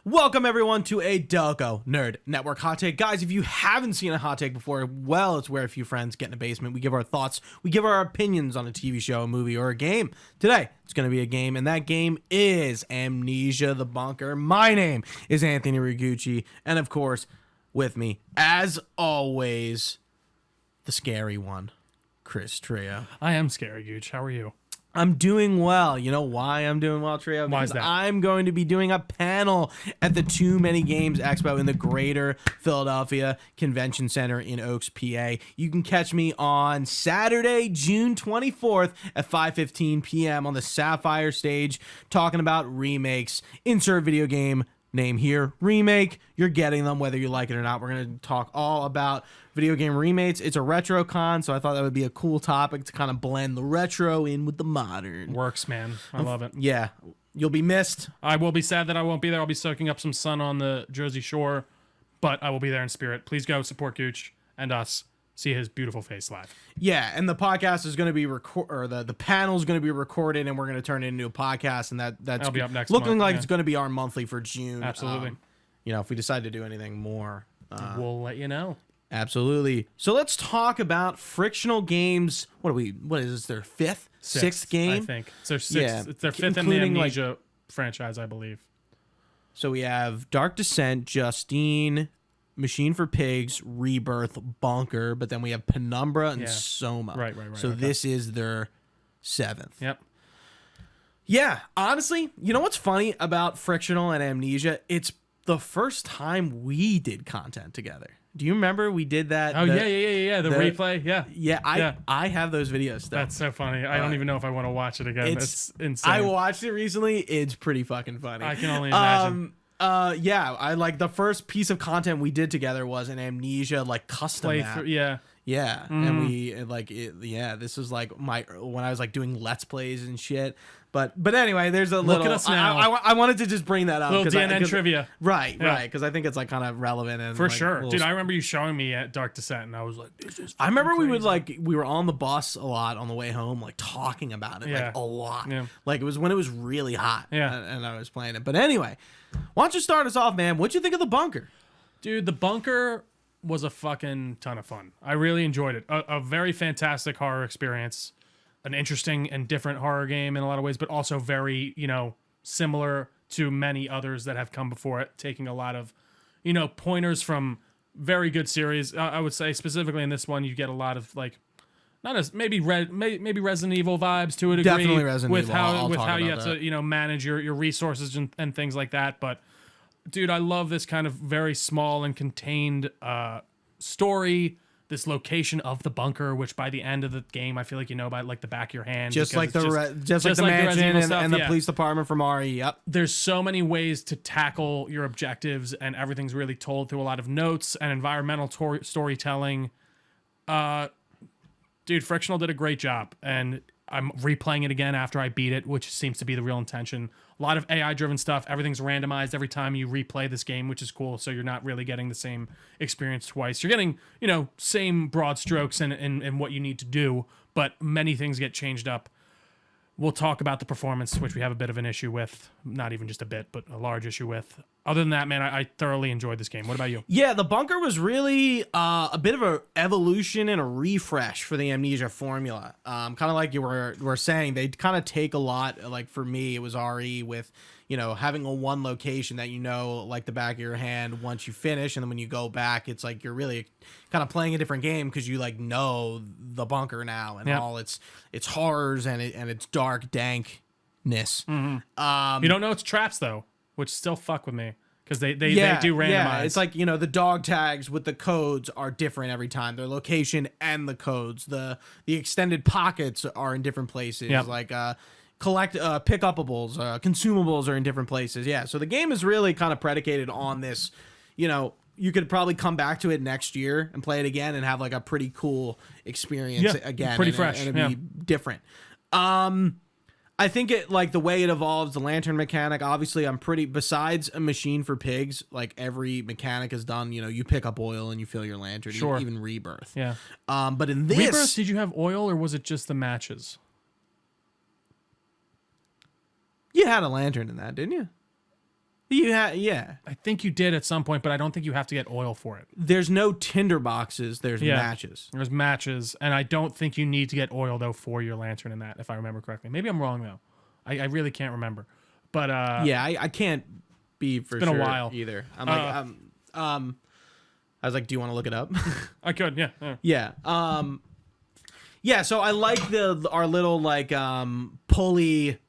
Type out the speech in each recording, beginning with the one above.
Welcome everyone to a Delco Nerd Network Hot Take. Guys, if you haven't seen a hot take before, well, it's where a few friends get in a basement. We give our thoughts, we give our opinions on a TV show, a movie, or a game. Today, it's going to be a game, and that game is Amnesia the Bunker. My name is Anthony Ragucci, and of course, with me, as always, the scary one, Chris Trio. I am scary, Gooch. How are you? I'm doing well. You know why I'm doing well, Trio? Why is Because that? I'm going to be doing a panel at the Too Many Games Expo in the Greater Philadelphia Convention Center in Oaks, PA. You can catch me on Saturday, June 24th at 5:15 p.m. on the Sapphire stage talking about remakes. Insert video game name here, remake. You're getting them whether you like it or not. We're going to talk all about video game remakes. It's a retro con, so I thought that would be a cool topic to kind of blend the retro in with the modern. Works, man. I love it. Yeah. You'll be missed. I will be sad that I won't be there. I'll be soaking up some sun on the Jersey Shore, but I will be there in spirit. Please go support Gooch and us. See his beautiful face live. Yeah, and the podcast is going to be the panel is going to be recorded, and we're going to turn it into a podcast, and that's That'll be up next looking month, like yeah. it's going to be our monthly for June. Absolutely. If we decide to do anything more, We'll let you know. absolutely. So let's talk about Frictional Games. What is this? Their sixth game? I think. It's their sixth. Yeah, It's their fifth in the including, Amnesia franchise, I believe. So we have Dark Descent, Justine, Machine for Pigs, Rebirth, Bunker, but then we have Penumbra and Yeah. Soma. Right. So Okay. this is their 7th. Yep. Yeah, honestly, you know what's funny about Frictional and Amnesia? It's the first time we did content together. Do you remember we did that? Oh, yeah. The replay. Yeah. Yeah, I have those videos still. That's so funny. I don't even know if I want to watch it again. It's insane. I watched it recently. It's pretty fucking funny. I can only imagine. I like the first piece of content we did together was an Amnesia like custom map. Yeah. Yeah, and we this was like when I was like doing Let's Plays and shit. But anyway, there's a little. Look at us now. I wanted to just bring that up. Little DNN trivia. Right, because I think it's like kind of relevant and For like, sure. little- Dude, I remember you showing me at Dark Descent, and I was like, this is I remember crazy. we were on the bus a lot on the way home, like talking about it, Yeah. like a lot. Yeah. Like it was when it was really hot. Yeah. and I was playing it. But anyway, why don't you start us off, man? What'd you think of the Bunker? Dude, the Bunker was a fucking ton of fun. I really enjoyed it. A very fantastic horror experience. An interesting and different horror game in a lot of ways, but also very, similar to many others that have come before it, taking a lot of, pointers from very good series. I would say specifically in this one, you get a lot of like, not as maybe Resident Evil vibes to a degree. Definitely Resident with Evil. how I'll with talk how you about have to manage your resources and things like that. But dude, I love this kind of very small and contained story. This location of the bunker, which by the end of the game, I feel like by like the back of your hand. Just like because the it's just like the like mansion Resident Evil and, stuff, and the yeah. police department from Ari. Yep. There's so many ways to tackle your objectives, and everything's really told through a lot of notes and environmental storytelling. Dude, Frictional did a great job, and I'm replaying it again after I beat it, which seems to be the real intention. A lot of AI-driven stuff. Everything's randomized every time you replay this game, which is cool, so you're not really getting the same experience twice. You're getting, same broad strokes and what you need to do, but many things get changed up. We'll talk about the performance, which we have a bit of an issue with. Not even just a bit, but a large issue with. Other than that, man, I thoroughly enjoyed this game. What about you? Yeah, the Bunker was really a bit of an evolution and a refresh for the Amnesia formula. Kind of like you were saying, they kind of take a lot. Like for me, it was RE with having a one location that like the back of your hand once you finish, and then when you go back, it's like you're really kind of playing a different game because you like know the bunker now and all its horrors and its dark dankness. Mm-hmm. You don't know it's traps though, which still fuck with me because they do randomize. Yeah, it's like the dog tags with the codes are different every time. Their location and the codes. The extended pockets are in different places. Yep. Like pick upables, consumables are in different places. Yeah, so the game is really kind of predicated on this. You could probably come back to it next year and play it again and have like a pretty cool experience again. Pretty fresh. And it'd be different. I think it like the way it evolves, the lantern mechanic. Obviously, I'm pretty. Besides a machine for pigs, like every mechanic is done. You know, you pick up oil and you fill your lantern. Sure. Even Rebirth. Yeah. But in this, Rebirth, did you have oil or was it just the matches? you had a lantern in that, didn't you? You had, yeah. I think you did at some point, but I don't think you have to get oil for it. There's no tinder boxes. There's matches. There's matches, and I don't think you need to get oil though for your lantern in that, if I remember correctly. Maybe I'm wrong though. I really can't remember. But yeah, I can't be for been sure a while either. I'm like I was like, do you want to look it up? I could, yeah. Yeah. Yeah, so I like our little like pulley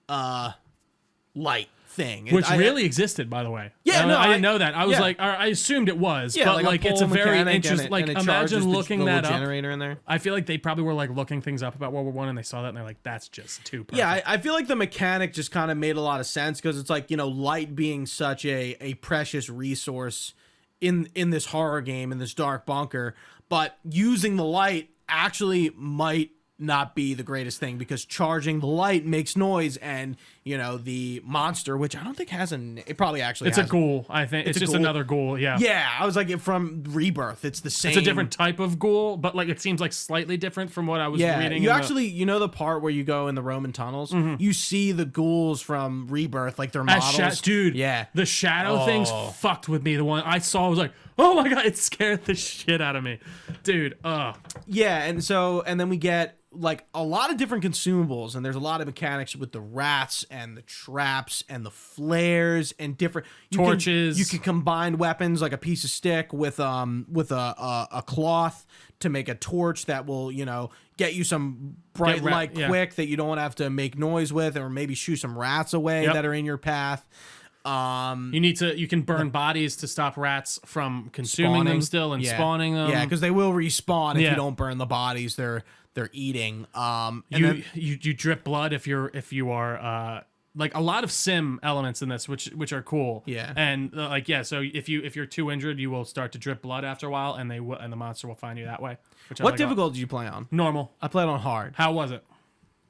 light thing. Which really existed, by the way. Yeah, I didn't know that. I was like, I assumed it was, yeah, but like it's a very interesting. Like, and it imagine looking that up. Generator in there. I feel like they probably were like looking things up about World War I, and they saw that, and they're like, "That's just too perfect." Yeah, I feel like the mechanic just kind of made a lot of sense because it's like, you know, light being such a precious resource in this horror game, in this dark bunker, but using the light actually might not be the greatest thing because charging the light makes noise, and you know the monster, which I don't think has it probably actually it's a ghoul. I think it's just another ghoul. Yeah, I was like from Rebirth. It's the same. It's a different type of ghoul, but like it seems like slightly different from what I was reading. You actually, you know, the part where you go in the Roman tunnels, you see the ghouls from Rebirth, like their models. Dude, yeah, the shadow things fucked with me. The one I saw was like, oh my god, it scared the shit out of me, dude. Yeah, and then we get like a lot of different consumables, and there's a lot of mechanics with the rats and the traps and the flares and different torches. You can combine weapons like a piece of stick with a cloth to make a torch that will, you know, get you some bright light quick that you don't have to make noise with, or maybe shoot some rats away that are in your path. You can burn bodies to stop rats from consuming them still and spawning them. Yeah, because they will respawn if you don't burn the bodies they're eating. You drip blood if you are like a lot of sim elements in this, which are cool. Yeah, and so if you're too injured, you will start to drip blood after a while, and the monster will find you that way. What difficulty did you play on? Normal. I played on hard. How was it?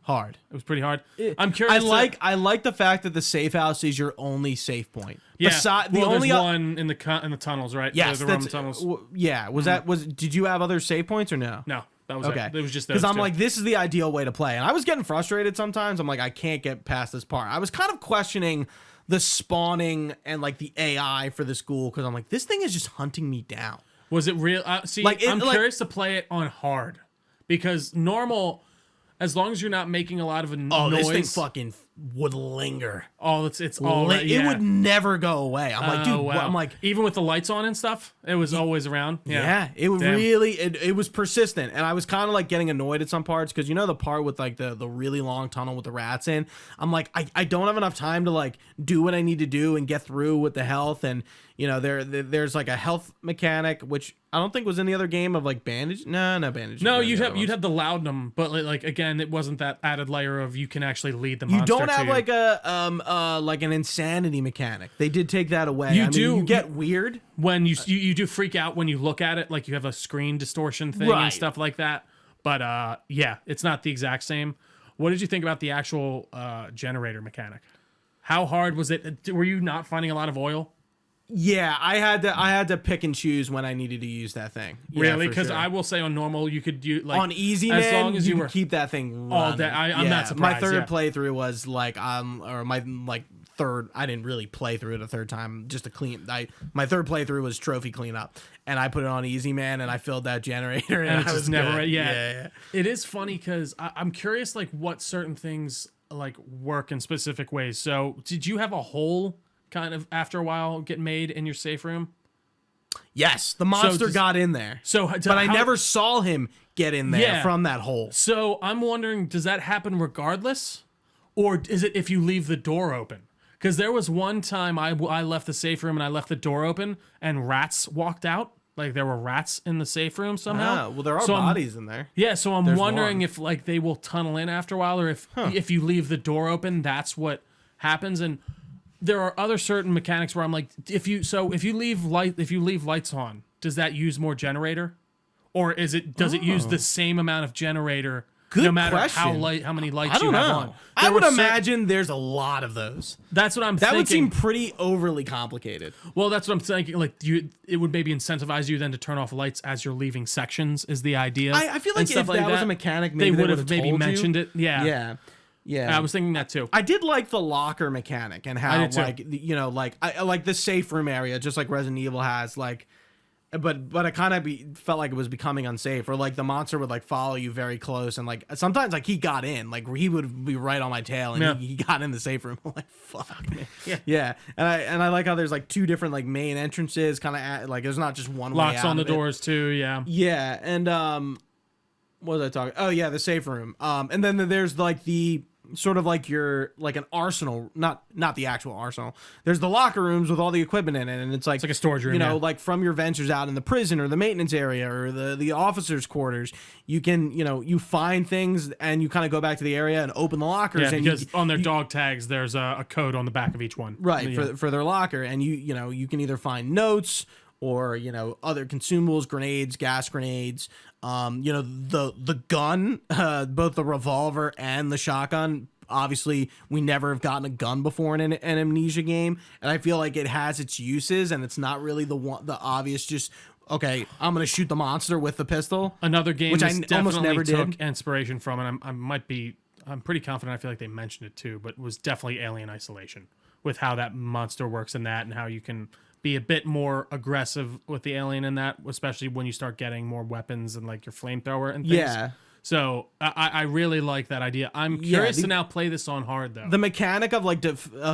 Hard. It was pretty hard. I'm curious. I like the fact that the safe house is your only safe point. Yeah. There's one in the tunnels, right? Yes, the Roman tunnels. Yeah. Did you have other save points or no? No. That was okay. It was just because I'm like, this is the ideal way to play, and I was getting frustrated sometimes. I'm like, I can't get past this part. I was kind of questioning the spawning and like the AI for this ghoul because I'm like, this thing is just hunting me down. Was it real? I'm curious to play it on hard because normal, as long as you're not making a lot of a noise. This thing fucking would linger. Oh, it's all it would never go away. I'm like, dude, wow. I'm like, even with the lights on and stuff, it was always around. Yeah, it would really, it was persistent, and I was kind of like getting annoyed at some parts because you know the part with like the really long tunnel with the rats in. I'm like, I don't have enough time to like do what I need to do and get through with the health, and you know there's like a health mechanic which I don't think was in the other game of like bandage. No bandage. No, you'd have the laudanum, but like again, it wasn't that added layer of you can actually lead the monster. You don't have like an insanity mechanic. They did take that away. You get weird when you do freak out when you look at it, like you have a screen distortion thing and stuff like that. But yeah, it's not the exact same. What did you think about the actual generator mechanic? How hard was it? Were you not finding a lot of oil? Yeah, I had to pick and choose when I needed to use that thing. Really? Because I will say on normal you could do like on easy, as man, long as you were keep that thing running. All day. I'm not surprised. My third playthrough was like or my like third. I didn't really play through it a third time just to clean. My third playthrough was trophy cleanup, and I put it on easy, man, and I filled that generator, and it was never. Yeah. It is funny because I'm curious like what certain things like work in specific ways. So did you have a hole kind of after a while get made in your safe room? Yes, the monster got in there. But I never saw him get in there from that hole. So I'm wondering, does that happen regardless? Or is it if you leave the door open? Because there was one time I left the safe room and I left the door open and rats walked out. Like there were rats in the safe room somehow. Well, there are bodies in there. Yeah, so I'm wondering if like they will tunnel in after a while, or if you leave the door open, that's what happens. And there are other certain mechanics where I'm like, if you leave lights on, does that use more generator, or does it use the same amount of generator Good no matter question. how many lights I don't you have know. on. I There would were certain- imagine there's a lot of those. That's what I'm That thinking. would seem pretty overly complicated. Well, that's what I'm thinking. Like, it would maybe incentivize you then to turn off lights as you're leaving sections. Is the idea? I feel like and stuff if like that was a mechanic, maybe they would would've have maybe told you. mentioned it. Yeah. Yeah. I was thinking that too. I did like the locker mechanic and how did too. like like I like the safe room area, just like Resident Evil has. Like, but I kind of felt like it was becoming unsafe, or like the monster would like follow you very close, and like sometimes like he got in, like he would be right on my tail, and Yeah. he got in the safe room. I'm like, fuck man. Yeah. And I like how there's like two different like main entrances, kind of like there's not just one way Locks out on the of it. doors too. Yeah. Yeah, and what was I talking? Oh yeah, the safe room. And then there's like the sort of like your like an arsenal, not the actual arsenal. There's the locker rooms with all the equipment in it, and it's like a storage room, You know, yeah. like from your ventures out in the prison or the maintenance area or the officers' quarters, you can you find things and you kind of go back to the area and open the lockers. Yeah, and because on their dog tags, there's a code on the back of each one. right Yeah. for their locker, and you can either find notes or other consumables, grenades, gas grenades, the gun, both the revolver and the shotgun. Obviously we never have gotten a gun before in an Amnesia game, and I feel like it has its uses, and it's not really the obvious just okay, I'm gonna shoot the monster with the pistol. Another game which which I definitely almost never took did. inspiration from, and I'm pretty confident. I feel like they mentioned it too, but was definitely Alien Isolation, with how that monster works in that, and how you can be a bit more aggressive with the alien in that, especially when you start getting more weapons and like your flamethrower and things. Yeah. So I really like that idea. I'm curious to now play this on hard though. The mechanic of like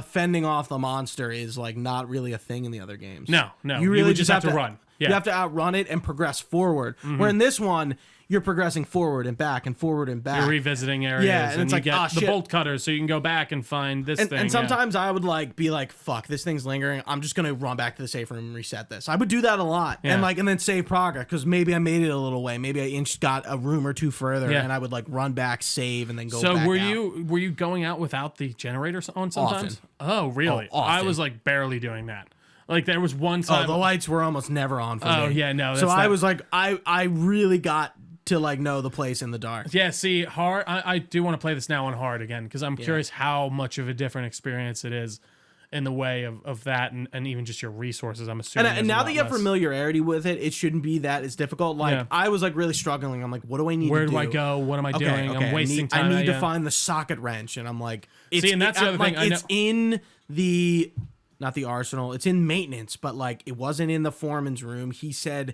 fending off the monster is like not really a thing in the other games. No, You really would just have to run. Yeah. You have to outrun it and progress forward. Where in this one, you're progressing forward and back and forward and back. You're revisiting areas, Yeah, and it's you like, get ah, the shit. bolt cutters, so you can go back and find this thing. And yeah. sometimes I would like be like, fuck, this thing's lingering. I'm just gonna run back to the safe room and reset this. I would do that a lot. Yeah. And then save progress, because maybe I made it a little way. Maybe I got a room or two further, Yeah. and I would like run back, save, and then go So back were out. you going out without the generator on sometimes? Often. Oh, really? Oh, often. I was like barely doing that. Like there was one time. Oh, the lights were almost never on for me. Oh, yeah, no, So that's I not- was like, I really got to like know the place in the dark. Yeah, see, hard. I do want to play this now on hard again because I'm curious how much of a different experience it is in the way of that and even just your resources. I'm assuming. And there's a now lot that you have less. familiarity with it, it shouldn't be that as difficult. Like Yeah. I was like really struggling. I'm like, what do I need Where to do? do I go? What am I doing? I'm wasting time. I need to yeah. find the socket wrench, and I'm like, it's, See, and that's the other like, thing, I it's know- in the not the arsenal. It's in maintenance, but like it wasn't in the foreman's room. He said,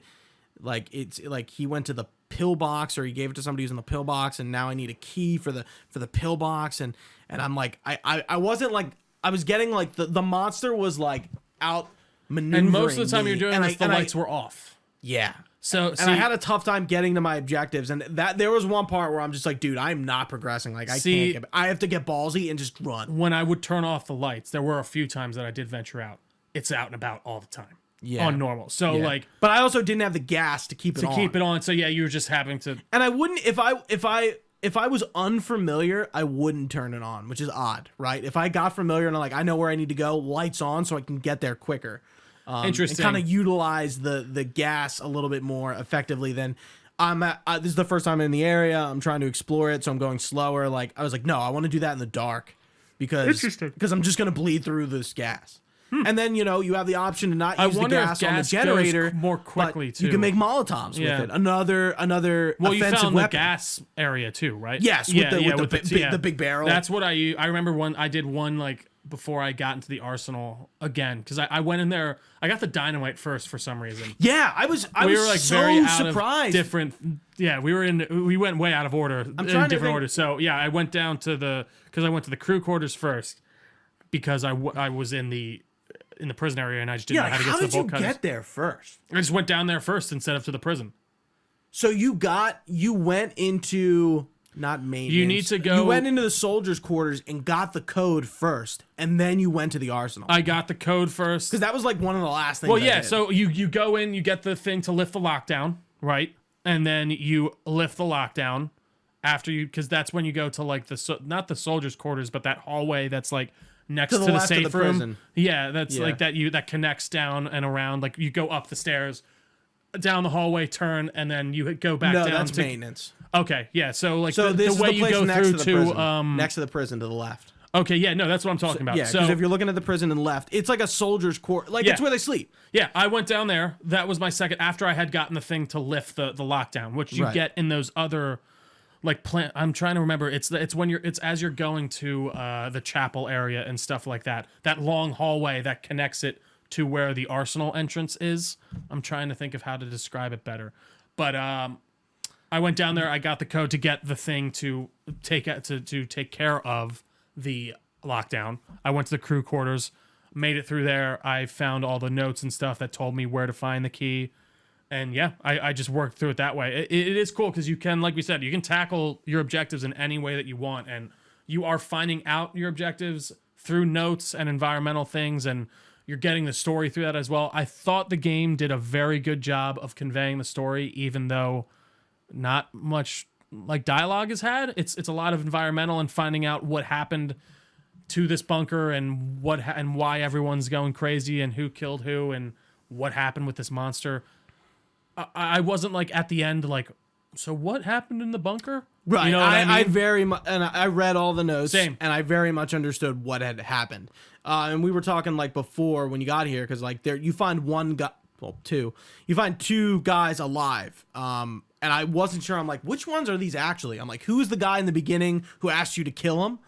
like it's like he went to the pillbox, or he gave it to somebody who's in the pillbox, and now I need a key for the pillbox, and I'm like, I wasn't like, I was getting like the monster was like out maneuvering. And most of the time me, you're doing and this, the lights were off. yeah. So And I had a tough time getting to my objectives, and that there was one part where I'm just like, dude, I'm not progressing. Like I have to get ballsy and just run. when I would turn off the lights, there were a few times that I did venture out. It's out and about all the time. Yeah. On normal. So Yeah. like but I also didn't have the gas to keep it on. keep it on. So yeah, you were just having to. And I wouldn't if I was unfamiliar, I wouldn't turn it on, which is odd, right? If I got familiar and I'm like, I know where I need to go, lights on so I can get there quicker. Interesting. And kind of utilize the gas a little bit more effectively than this is the first time in the area. I'm trying to explore it, so I'm going slower. Like I was like, no, I want to do that in the dark because I'm just gonna bleed through this gas. And then you have the option to not use the wonder if gas on the gas generator goes more but quickly, You too. can make Molotovs Yeah. with it. Another Well, you offensive found weapon. the gas area too, right? Yes, with the big barrel. That's what I remember I did one like before I got into the arsenal again because I went in there. I got the dynamite first for some reason. Yeah, I was We were like so very out surprised. of different. Yeah, we went way out of order in trying to different think- order. So yeah, I went down to because I went to the crew quarters first because I was in the prison area and I just didn't know how to get how to the did you bolt cutters. get there first? I just went down there first instead of to the prison. So you went into not maintenance. You need to go- You went into the soldiers' quarters and got the code first, and then you went to the arsenal. I got the code first. Because that was like one of the last things. Well, I yeah. did. So you go in, you get the thing to lift the lockdown, right? And then you lift the lockdown after because that's when you go to like not the soldiers' quarters, but that hallway that's like next To to the the left of safe the room. prison. Yeah, that's Yeah. like that connects down and around. Like you go up the stairs, down the hallway, turn, and then you go back No, down. that's to, maintenance. Okay, yeah. So like So the this way is the you place go next through to the prison. to Next to the prison to the left. Okay, yeah, no, that's what I'm talking about. Yeah, So because if you're looking at the prison and left, it's like a soldier's court. Like, Yeah. it's where they sleep. yeah, I went down there. That was my second after I had gotten the thing to lift the lockdown, which you Right. get in those other like plant. I'm trying to remember. It's when it's as you're going to the chapel area and stuff like that. That long hallway that connects it to where the arsenal entrance is. I'm trying to think of how to describe it better, but I went down there. I got the code to get the thing to take care of the lockdown. I went to the crew quarters, made it through there. I found all the notes and stuff that told me where to find the key. And yeah, I just worked through it that way. It is cool because you can, like we said, you can tackle your objectives in any way that you want. And you are finding out your objectives through notes and environmental things. And you're getting the story through that as well. I thought the game did a very good job of conveying the story, even though not much like dialogue is had. It's a lot of environmental and finding out what happened to this bunker and and why everyone's going crazy and who killed who and what happened with this monster. I wasn't like at the end like, so what happened in the bunker? Right. You know what I mean? I very much, and I read all the notes. Same. And I very much understood what had happened. And we were talking like before when you got here, because like there you find one guy, well, two. You find two guys alive. And I wasn't sure. I'm like, which ones are these actually? I'm like, who's the guy in the beginning who asked you to kill him?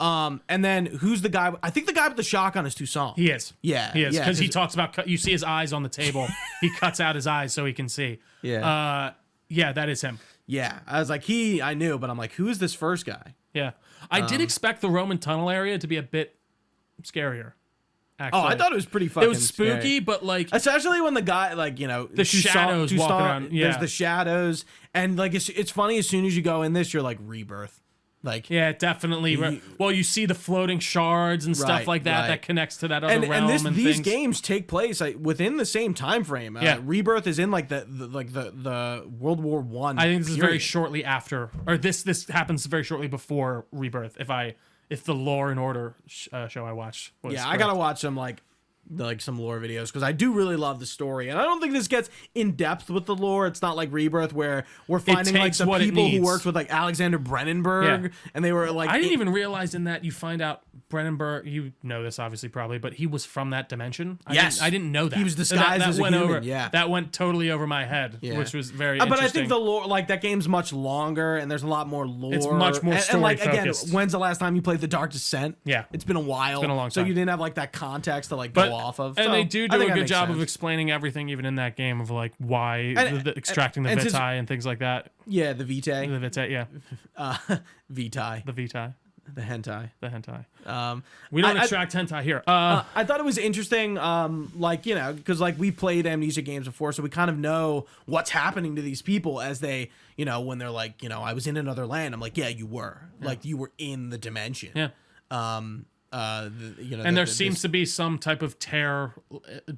And then who's the guy? I think the guy with the shotgun is Toussaint. He is. Yeah. He is. Yeah, Because he talks about, you see his eyes on the table. He cuts out his eyes so he can see. Yeah. Yeah, that is him. Yeah. I was like, I knew, but I'm like, who is this first guy? Yeah. I did expect the Roman tunnel area to be a bit scarier. Actually. Oh, I thought it was pretty fucking It was spooky, scary. but like Especially when the guy, like, you know, the shadows walking around. Yeah. There's the shadows, and like it's funny. As soon as you go in this, you're like Rebirth, like yeah, definitely. Well, you see the floating shards and stuff Right, like that right. that connects to that other realm and and these things. games take place like, within the same time frame. Yeah. Rebirth is in like the World War One. I think this is very shortly after, or this happens very shortly before Rebirth. If the Lore and Order show I watched was Yeah, I correct. gotta watch some like some lore videos because I do really love the story, and I don't think this gets in depth with the lore. It's not like Rebirth where we're finding like takes the what it people who needs. worked with like Alexander Brennenberg, Yeah. and they were like I didn't even realize in that you find out Brennenberg. You know this obviously probably, but he was from that dimension. Yes. I didn't know that He was disguised that as a went human, over. yeah. That went totally over my head, Yeah. which was very. But I interesting. think the lore, like that game's much longer, and there's a lot more lore. It's much more and like story-focused. again, when's the last time you played The Dark Descent? Yeah. It's been a while. It's been a long So time. you didn't have like that context to like But- go off of. and So they do I do think a that good makes job of sense. explaining everything, even in that game, of like why extracting the and Vitae since- and things like that. Yeah, the Vitae, The Vitae, yeah, Vitae, the Vitae, the hentai. the hentai. Um, We don't I- extract hentai here. I thought it was interesting, like, you know, because like we've played Amnesia games before, so we kind of know what's happening to these people as they, you know, when they're like, you know, I was in another land. I'm like, yeah, you were, like, you were in the dimension. Yeah. You know, And there seems to be some type of tear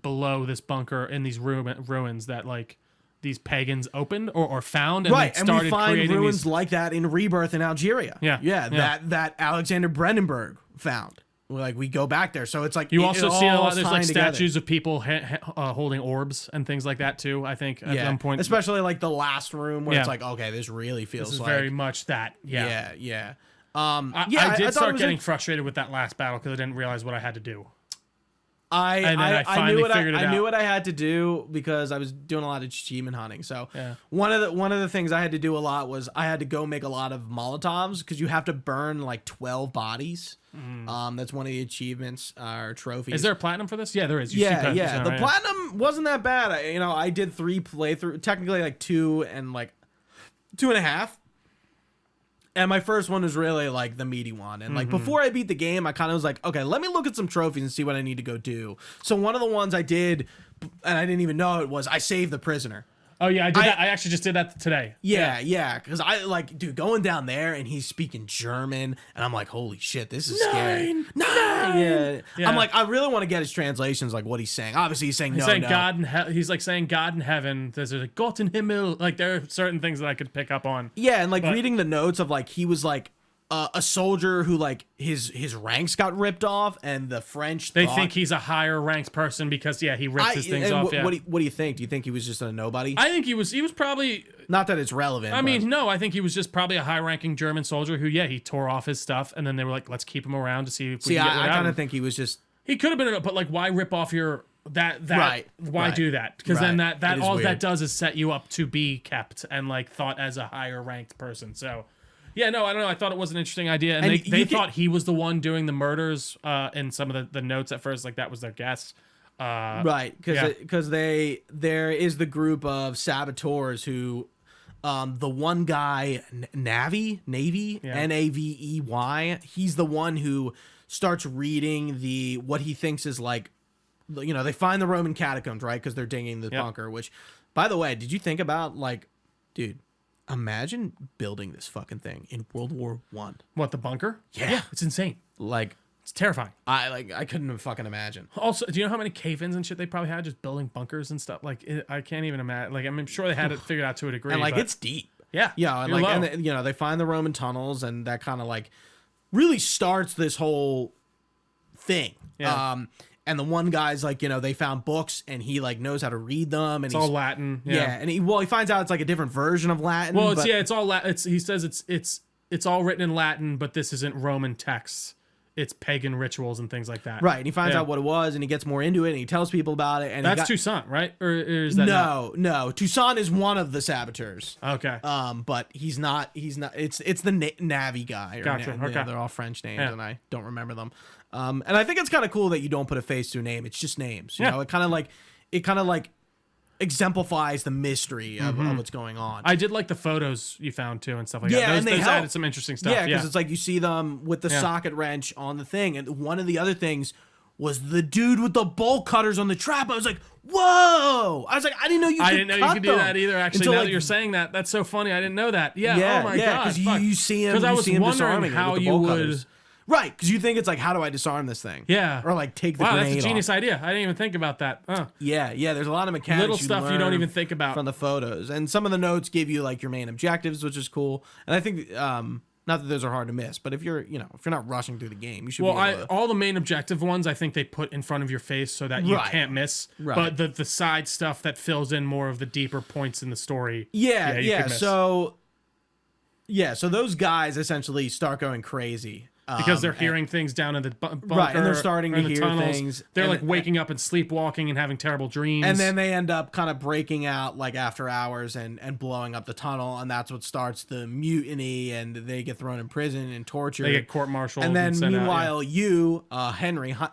below this bunker in these ruins that like these pagans opened or found and right, they and started we find creating ruins these. like that in Rebirth in Algeria. Yeah. That Alexander Brennenberg found. Like we go back there, so it's like You it also see a all lot. There's like tying together. statues of people holding orbs and things like that too. I think at some point, especially like the last room where Yeah. it's like, okay, this really feels this is like very much that. Yeah. yeah. I thought did it start was getting frustrated with that last battle because I didn't realize what I had to do. I finally knew what figured it I knew out. what I had to do because I was doing a lot of achievement hunting. So Yeah. one of the things I had to do a lot was I had to go make a lot of Molotovs because you have to burn like 12 bodies. That's one of the achievements or trophies. Is there a platinum for this? Yeah, there is. You see Yeah, that, yeah. The right? platinum wasn't that bad. I did 3 playthrough, technically like 2 and like 2.5. And my first one was really like the meaty one. And like before I beat the game, I kind of was like, okay, let me look at some trophies and see what I need to go do. So one of the ones I did, and I didn't even know it was, I saved the prisoner. Oh yeah, I did that. I actually just did that today. Yeah. Because I like, dude, going down there and he's speaking German, and I'm like, holy shit, this is scary. Nine. Yeah. I'm like, I really want to get his translations, like what he's saying. Obviously, he's saying He's no, saying no. God in he's like saying God in heaven. There's like Gott in Himmel. Like there are certain things that I could pick up on. Yeah, and like reading the notes of like he was like a soldier who like his ranks got ripped off, and the French They think he's a higher ranked person because he rips his things off. What do you think? Do you think he was just a nobody? I think he was probably. Not that it's relevant. I mean, no, I think he was just probably a high ranking German soldier who, he tore off his stuff, and then they were like, let's keep him around to see if we can get rid of him. I kind of think he was just. He could have been, but like, why rip off your that? Right. Why right. do that? Because then that all weird. that does is set you up to be kept and like thought as a higher ranked person. So. Yeah, no, I don't know. I thought it was an interesting idea, and they thought he was the one doing the murders in some of the notes at first, like that was their guess. Right, because there is the group of saboteurs who, the one guy Navy Navey, he's the one who starts reading what he thinks is like, they find the Roman catacombs, right? Because they're digging the bunker. Which, by the way, did you think about like, dude? Imagine building this fucking thing in World War I. What, the bunker? Yeah, it's insane. Like, it's terrifying. I couldn't fucking imagine. Also, do you know how many cave-ins and shit they probably had just building bunkers and stuff? Like, I can't even imagine. Like, I'm sure they had it figured out to a degree. And like, but it's deep. Yeah, and like, and they find the Roman tunnels, and that kind of like really starts this whole thing. Yeah. And the one guy's like, they found books, and he like knows how to read them, and it's all Latin. Yeah, and he finds out it's like a different version of Latin. Well, it's all Latin. He says it's all written in Latin, but this isn't Roman texts. It's pagan rituals and things like that. Right, and he finds out what it was, and he gets more into it, and he tells people about it. And that's Toussaint, right? Or is that no? Toussaint is one of the saboteurs. Okay. But he's not. It's the Navy guy. Gotcha. Okay. They're all French names, and I don't remember them. And I think it's kind of cool that you don't put a face to a name. It's just names. You know, it kind of like exemplifies the mystery of what's going on. I did like the photos you found too and stuff like that. And those added some interesting stuff. Yeah, because it's like you see them with the socket wrench on the thing, and one of the other things was the dude with the bolt cutters on the trap. I was like, whoa! I was like, I didn't know you could do that either. Actually, now that you're saying that, that's so funny. I didn't know that. Yeah. Oh my god. Because you see him. Because I was wondering how you would. Cutters. Right, because you think it's like, how do I disarm this thing? Yeah. Or like take the grenade off. That's a genius idea. I didn't even think about that. Yeah, there's a lot of mechanics. Little stuff you don't even think about. From the photos. And some of the notes give you like your main objectives, which is cool. And I think, not that those are hard to miss, but if you're not rushing through the game, you should be able to... all the main objective ones, I think they put in front of your face so that you can't miss. Right. But the side stuff that fills in more of the deeper points in the story. Yeah. So those guys essentially start going crazy. Because they're hearing things down in the bunker. Right, and they're starting to hear tunnels. things. They're like waking up and sleepwalking and having terrible dreams. And then they end up kind of breaking out like after hours and blowing up the tunnel. And that's what starts the mutiny. And they get thrown in prison and tortured. They get court-martialed. And then meanwhile, Henry, and...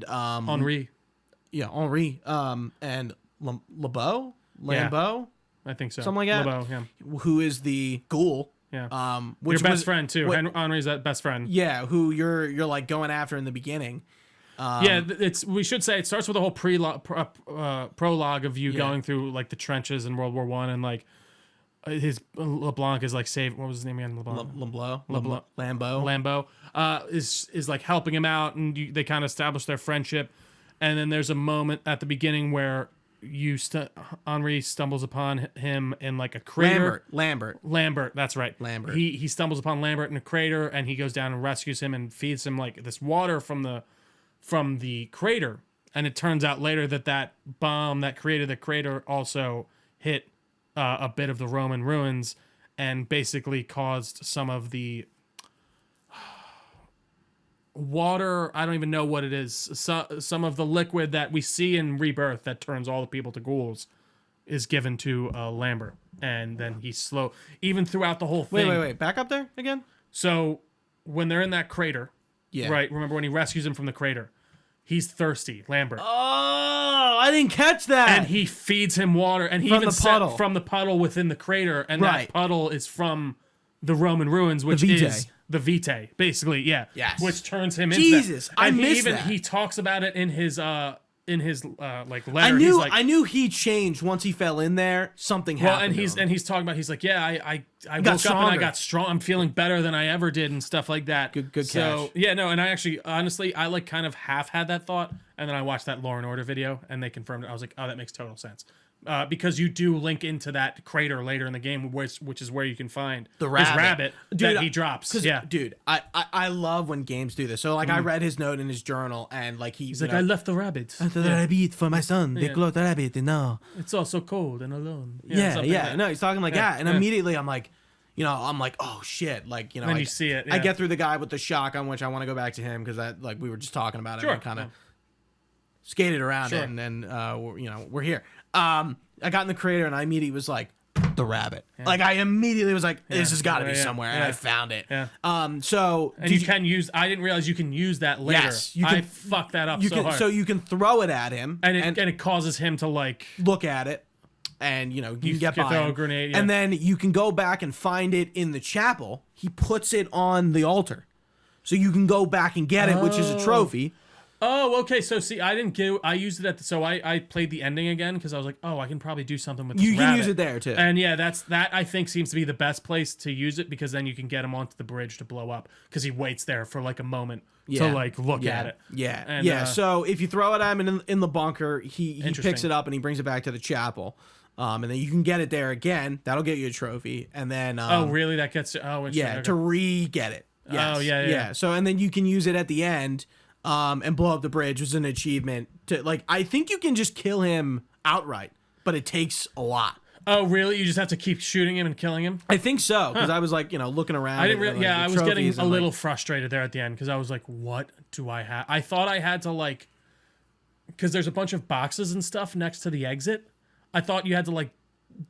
Henri. Yeah, Henri. And Lambeau? I think so. Something like that. Lambeau, yeah. Who is the ghoul. Yeah. Your best friend too. Henri's that best friend. Yeah, who you're like going after in the beginning. We should say it starts with a whole prologue of you going through like the trenches in World War I, and like his LeBlanc is like saved. What was his name again? Lambeau is like helping him out, and they kind of establish their friendship. And then there's a moment at the beginning where Henri stumbles upon him in like a crater. Lambert, that's right. Lambert. He stumbles upon Lambert in a crater, and he goes down and rescues him and feeds him like this water from the crater. And it turns out later that bomb that created the crater also hit a bit of the Roman ruins and basically caused some of the water, I don't even know what it is. Some of the liquid that we see in Rebirth that turns all the people to ghouls is given to Lambert, and then he's slow even throughout the whole thing. Wait, back up there again. So when they're in that crater, right? Remember when he rescues him from the crater? He's thirsty, Lambert. Oh, I didn't catch that. And he feeds him water, and he from even the puddle. From the puddle within the crater, and that puddle is from the Roman ruins, which is the Vitae, basically, yeah. Yes. Which turns him into Jesus, I missed that. He talks about it in his like letter. I knew he changed once he fell in there. Something happened. Well, and he's talking about, he's like, yeah, I woke up and I got strong. I'm feeling better than I ever did and stuff like that. Good catch. So yeah, no, and I actually, honestly, I like kind of half had that thought, and then I watched that Law and Order video, and they confirmed it. I was like, oh, that makes total sense. because you do link into that crater later in the game, which is where you can find The his rabbit. rabbit Dude, that he drops. Yeah, Dude, I love when games do this. So like I read his note in his journal, and like he's like, I left the rabbit. The rabbit for my son. They close the rabbit, and no. It's also cold and alone. Yeah. Like that. No, he's talking like that, and immediately I'm like, oh shit, like And then you see it. Yeah. I get through the guy with the shotgun, which I want to go back to him because that like we were just talking about it. Sure. And kind of skated around it, and then we're here. I got in the crater, and I immediately was like, the rabbit. Yeah. Like I immediately was like, this has got to be somewhere, and I found it. Yeah. So and you can use. I didn't realize you can use that later. Yes, you can, I fucked that up so hard. So you can throw it at him, and it causes him to like look at it, and you can get by throw him. a grenade, and then you can go back and find it in the chapel. He puts it on the altar, so you can go back and get it, which is a trophy. Oh, okay. So see, I used it so I played the ending again because I was like, oh, I can probably do something with this You can rabbit. use it there too. And yeah, that I think seems to be the best place to use it because then you can get him onto the bridge to blow up because he waits there for like a moment to like look at it. Yeah, And, so if you throw it at him in the bunker, he picks it up and he brings it back to the chapel. And then you can get it there again. That'll get you a trophy. And then oh, really? That gets to re-get it. Yes. Oh, yeah. So and then you can use it at the end. And blow up the bridge was an achievement. I think you can just kill him outright, but it takes a lot. Oh, really? You just have to keep shooting him and killing him? I think so, because I was like, looking around. I didn't really. I was getting a little frustrated there at the end because I was like, "What do I have?" I thought I had to because there's a bunch of boxes and stuff next to the exit. I thought you had to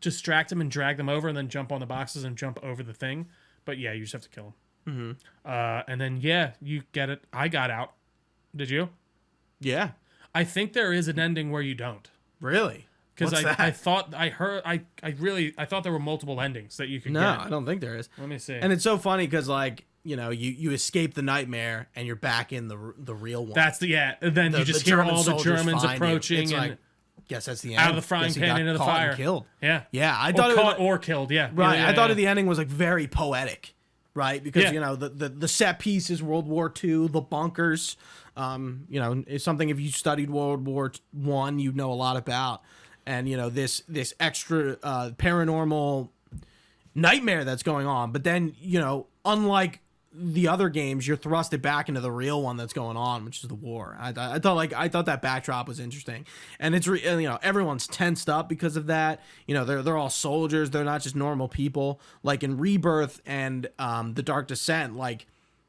distract them and drag them over, and then jump on the boxes and jump over the thing. But yeah, you just have to kill him. Mm-hmm. And then you get it. I got out. Did you? Yeah. I think there is an ending where you don't. Really? Because I thought there were multiple endings that you could get. No, I don't think there is. Let me see. And it's so funny because you escape the nightmare and you're back in the real one. That's and then you just hear all the Germans approaching and guess that's the end. Out of the frying pan into the fire. Killed. Yeah. Yeah. I thought or killed. Yeah. Right. Yeah, I thought the ending was very poetic. Right, because the set pieces, World War II, the bunkers, is something if you studied World War I, you know a lot about, and this extra paranormal nightmare that's going on. But then unlike the other games, you're thrusted back into the real one that's going on, which is the war. I thought that backdrop was interesting, and it's everyone's tensed up because of that. They're all soldiers. They're not just normal people. Like in Rebirth and the Dark Descent,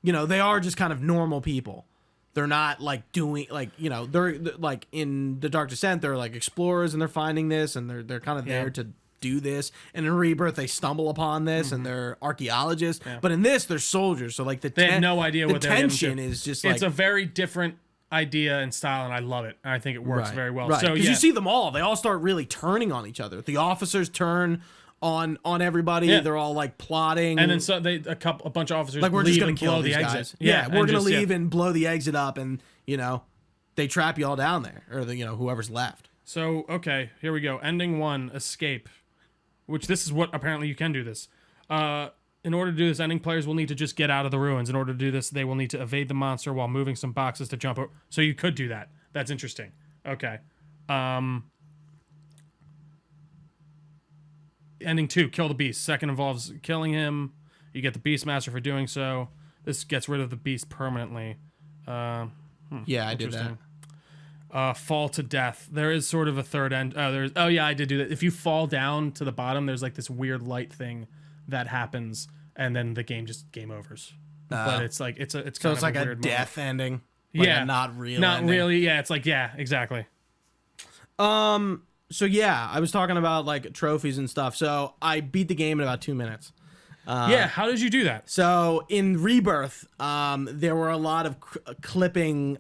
they are just kind of normal people. They're not doing they're like in the Dark Descent. They're like explorers and they're finding this and they're kind of there to do this, and in Rebirth they stumble upon this and they're archaeologists, but in this they're soldiers, so they have no idea what they're tension is just it's a very different idea and style, and I love it. I think it works very well. Right. So because you see them all, they all start really turning on each other. The officers turn on everybody. They're all plotting, and then so a bunch of officers we're leave just gonna and kill blow these the guys. exit. We're gonna leave and blow the exit up, and they trap you all down there, or whoever's left. So okay, here we go. Ending 1, escape. Which this is what apparently you can do this. In order to do this, ending players will need to just get out of the ruins. In order to do this, they will need to evade the monster while moving some boxes to jump over. So you could do that. That's interesting. Okay. Ending 2, kill the beast. Second involves killing him. You get the Beastmaster for doing so. This gets rid of the beast permanently. I did that. Fall to death. There is sort of a third end. I did do that. If you fall down to the bottom, there's this weird light thing that happens, and then the game overs. But it's kind of a weird death ending. Not real. Not ending. really. Yeah, it's exactly. So I was talking about trophies and stuff. So I beat the game in about 2 minutes. How did you do that? So in Rebirth, there were a lot of clipping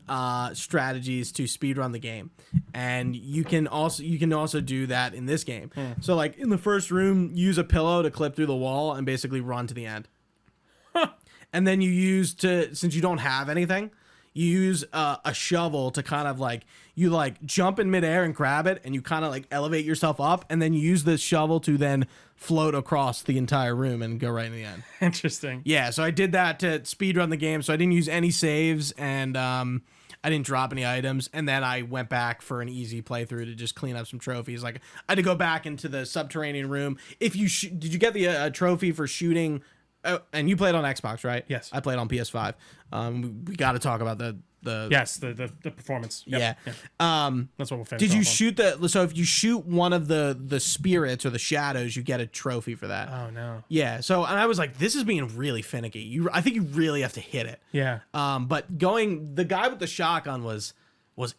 strategies to speedrun the game, and you can also do that in this game. So in the first room, use a pillow to clip through the wall and basically run to the end. And then you since you don't have anything, you use a shovel to kind of you jump in midair and grab it, and you kind of elevate yourself up, and then you use the shovel to then float across the entire room and go right in the end. Interesting. Yeah, so I did that to speedrun the game, so I didn't use any saves, and I didn't drop any items, and then I went back for an easy playthrough to just clean up some trophies. Like I had to go back into the subterranean room. If you did you get the trophy for shooting? And you played on Xbox, right? Yes. I played on PS5. We got to talk about the performance. Yep. Yeah. Yep. That's what we'll finish. Did you shoot so if you shoot one of the spirits or the shadows, you get a trophy for that. Oh no. Yeah. So and I was like, this is being really finicky. I think you really have to hit it. Yeah. But the guy with the shotgun was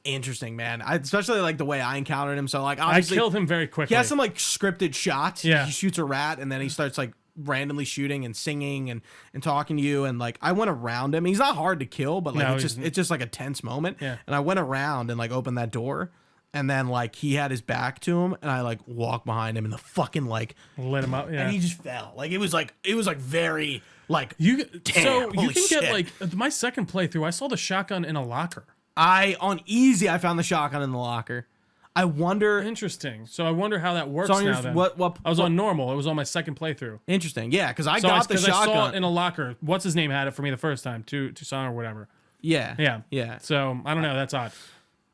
interesting, man. Especially like the way I encountered him. So like obviously I killed him very quickly. He has some like scripted shots. Yeah. He shoots a rat and then he starts like randomly shooting and singing and talking to you, and like I went around him. He's not hard to kill, but like it's just like a tense moment. Yeah. And I went around and like opened that door, and then like he had his back to him, and I like walked behind him and the fucking like lit him up. Yeah. And he just fell. Like it was like very like you. damn, so you can shit. get like my second playthrough. I saw the shotgun in a locker. On easy I found the shotgun in the locker. I wonder. Interesting. So I wonder how that works So on now. your, Then what I was on normal. It was on my second playthrough. Interesting. Yeah, because I So got the shotgun. I saw it in a locker. What's his name had it for me the first time? Tucson or whatever. Yeah. So I don't know. That's odd.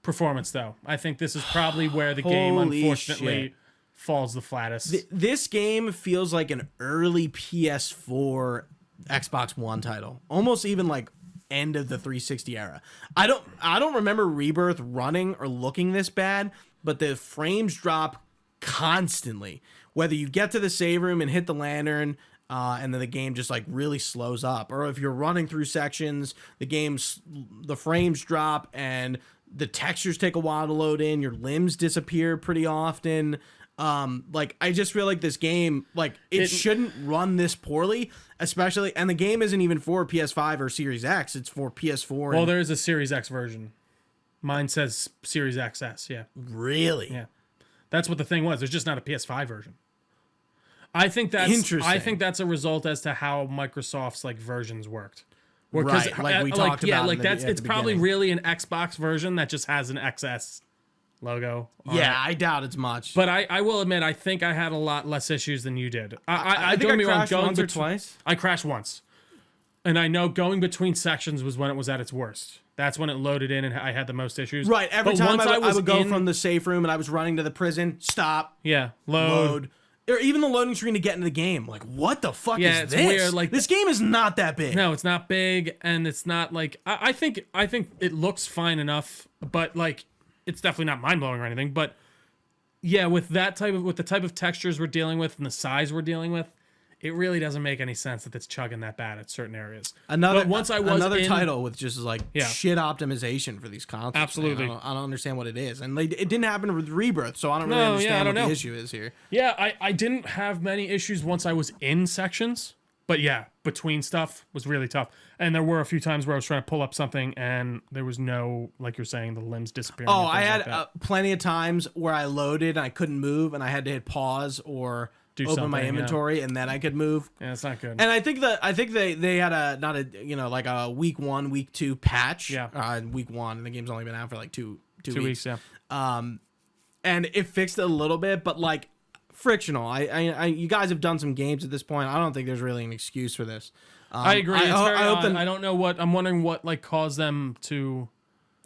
Performance though. I think this is probably where the game Holy unfortunately shit. falls the flattest. This game feels like an early PS4 Xbox One title. Almost even like end of the 360 era. I don't remember Rebirth running or looking this bad, but the frames drop constantly. Whether you get to the save room and hit the lantern, and then the game just like really slows up, or if you're running through sections, the frames drop and the textures take a while to load in. Your limbs disappear pretty often. Like I just feel like this game, like it shouldn't run this poorly, especially, and the game isn't even for PS5 or Series X. It's for PS4. Well, there is a Series X version. Mine says Series XS. Yeah. Really? Yeah. That's what the thing was. There's just not a PS5 version. I think that's interesting. I think that's a result as to how Microsoft's like versions worked. Right, like we talked yeah, about like that's at it's the probably beginning. really an Xbox version that just has an XS logo. on Yeah, it. I doubt it's much. But I will admit, I think I had a lot less issues than you did. I think don't I get me wrong, crashed going once or bet- twice. I crashed once. And I know going between sections was when it was at its worst. That's when it loaded in and I had the most issues. Right, every But time once I would go in- from the safe room and I was running to the prison, stop, Yeah, load. Or even the loading screen to get into the game. Like, what the fuck Yeah, is it's this? weird, like- this game is not that big. No, it's not big, and it's not like I think it looks fine enough, but like it's definitely not mind blowing or anything. But yeah, with the type of textures we're dealing with and the size we're dealing with, it really doesn't make any sense that it's chugging that bad at certain areas. Another in- title with just like Yeah. shit optimization for these consoles. man. Absolutely. I don't understand what it is, and like, it didn't happen with Rebirth, so I don't really No, yeah, understand I what don't the know. issue is here. Yeah, I didn't have many issues once I was in sections, but yeah, between stuff was really tough. And there were a few times where I was trying to pull up something and there was no, like you're saying, the limbs disappearing. Oh, and I things had like that. plenty of times where I loaded and I couldn't move, and I had to hit pause or open my something, yeah. inventory, and then I could move. Yeah, it's not good. And I think they had like a week 1, week 2 patch. Yeah. Week 1, the game's only been out for like two 2 weeks, yeah. And it fixed it a little bit, but like Frictional, I you guys have done some games at this point. I don't think there's really an excuse for this. I agree. It's very hope odd. I don't know what I'm wondering what like caused them to.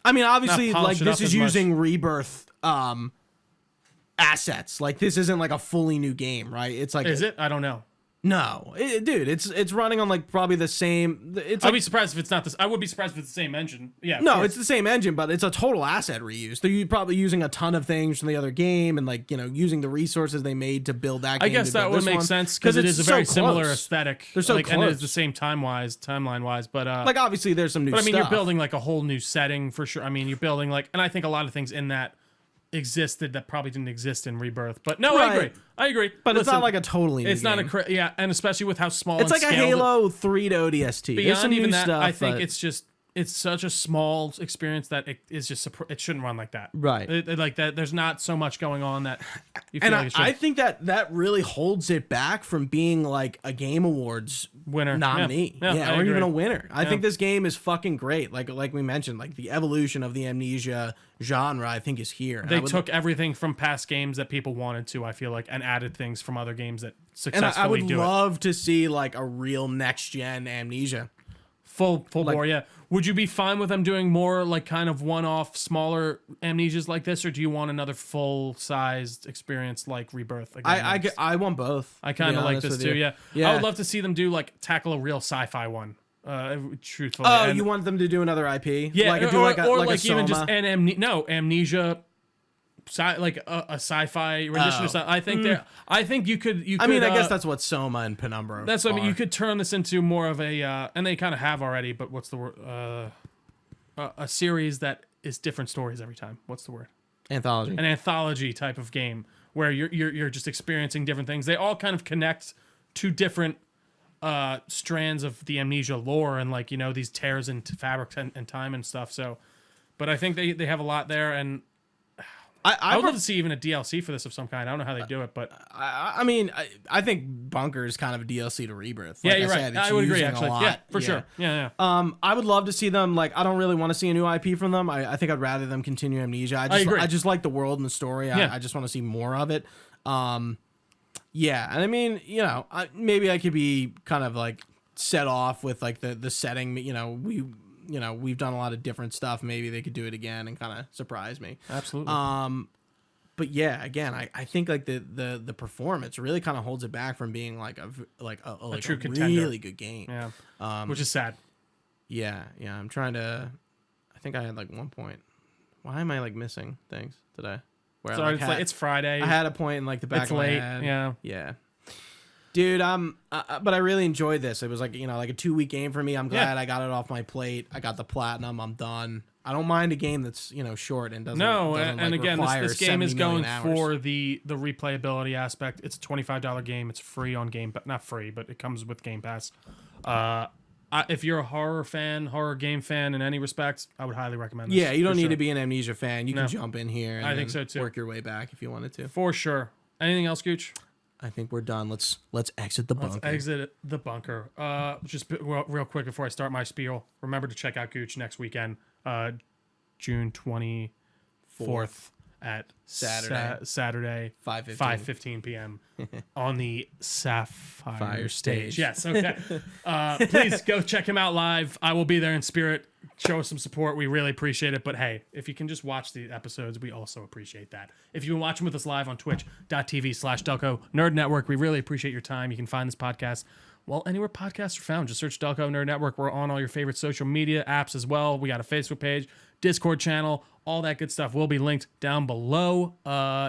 I mean, obviously, Not polish like it this up is as much. using Rebirth assets. Like this isn't like a fully new game, right? It's like Is it? I don't know. No, dude, it's running on like probably the same. It's I'd like, be surprised if it's not this. I would be surprised if it's the same engine. Yeah. of no, course. it's the same engine, but it's a total asset reuse. They're probably using a ton of things from the other game, and like using the resources they made to build that. I game guess to that build would this make one. sense because it it's is a very so similar close. aesthetic. They're so and it is close. the same timeline wise. But Like obviously, there's some new. But I mean, stuff. you're building like a whole new setting for sure. I mean, you're building like, and I think a lot of things in that existed that probably didn't exist in Rebirth. But no, Right. I agree. but it's Listen, not like a totally. New it's not game. yeah, and especially with how small It's and like a scaled Halo 3 to ODST. There's some Beyond even new that, stuff. I think but- it's such a small experience that it is just it shouldn't run like that. Right. Like that. There's not so much going on that you feel And like it should. I think that really holds it back from being like a Game Awards Winner. nominee, Yeah, I or even agree. a winner. I Yeah. think this game is fucking great. Like we mentioned, like the evolution of the Amnesia genre, I think is here. And I They would- took everything from past games that people wanted to, I feel like, and added things from other games that and successfully I would do it. love to see like a real next gen Amnesia. Full Like- bore, yeah. Would you be fine with them doing more like kind of one-off, smaller Amnesias like this, or do you want another full-sized experience like Rebirth? Again, I want both. I kind of like this too. Yeah. Yeah. I would love to see them do like tackle a real sci-fi one. Truthfully. Oh, And- you want them to do another IP? yeah, like, or a like even just Soma? an Amnesia. Like a sci-fi rendition or something. I think you could. I mean, I guess that's what Soma and Penumbra. That's what I mean. are. You could turn this into more of a, and they kind of have already. But what's the word? A series that is different stories every time. What's the word? Anthology. An anthology type of game where you're just experiencing different things. They all kind of connect to different strands of the Amnesia lore and like these tears into fabric and time and stuff. So, but I think they have a lot there, and I would love to see even a DLC for this of some kind. I don't know how they do it, but I mean, I think Bunker is kind of a DLC to Rebirth. yeah, Like you're I right. said, it's I would agree using a actually. lot. Yeah, for sure. Yeah. I would love to see them. Like, I don't really want to see a new IP from them. I think I'd rather them continue Amnesia. I agree. I just like the world and the story. Yeah. I just want to see more of it. Yeah, and I mean, maybe I could be kind of like set off with like the setting. We've done a lot of different stuff. Maybe they could do it again and kind of surprise me. Absolutely. But yeah, again, I think like the performance really kind of holds it back from being like a true a contender. really good game. Yeah. Which is sad. Yeah. I'm trying to. I think I had like 1 point. Why am I like missing things today? Where So it's Friday. I had a point in like the back It's of late. my head. Yeah. Yeah. Dude, but I really enjoyed this. It was like like a 2-week game for me. I'm glad I got it off my plate. I got the platinum. I'm done. I don't mind a game that's short and doesn't. No, doesn't, and like, again, require this game is 70 going million hours. for the replayability aspect. It's a $25 game. It's free on Game, but not free, but it comes with Game Pass. If you're a horror game fan in any respect, I would highly recommend this. Yeah, you don't for need sure. to be an Amnesia fan. You No. can jump in here. And I think then so, too. Work your way back if you wanted to. For sure. Anything else, Gooch? I think we're done. Let's exit the bunker. Let's exit the bunker. Real quick before I start my spiel, remember to check out Gooch next weekend, June 24th at Saturday 5:15 p.m. on the Sapphire stage. Yes, okay. Please go check him out live. I will be there in spirit. Show us some support. We really appreciate it. But hey, if you can just watch the episodes, we also appreciate that. If you've been watching with us live on twitch.tv/Delco Nerd Network, we really appreciate your time. You can find this podcast anywhere podcasts are found. Just search Delco Nerd Network. We're on all your favorite social media apps as well. We got a Facebook page, Discord channel, all that good stuff will be linked down below.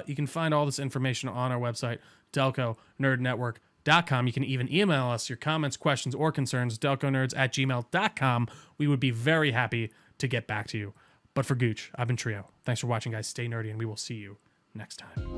You can find all this information on our website, DelcoNerdNetwork.com. You can even email us your comments, questions, or concerns, delconerds@gmail.com. We would be very happy to get back to you. But for Gooch, I've been Trio. Thanks for watching, guys. Stay nerdy, and we will see you next time.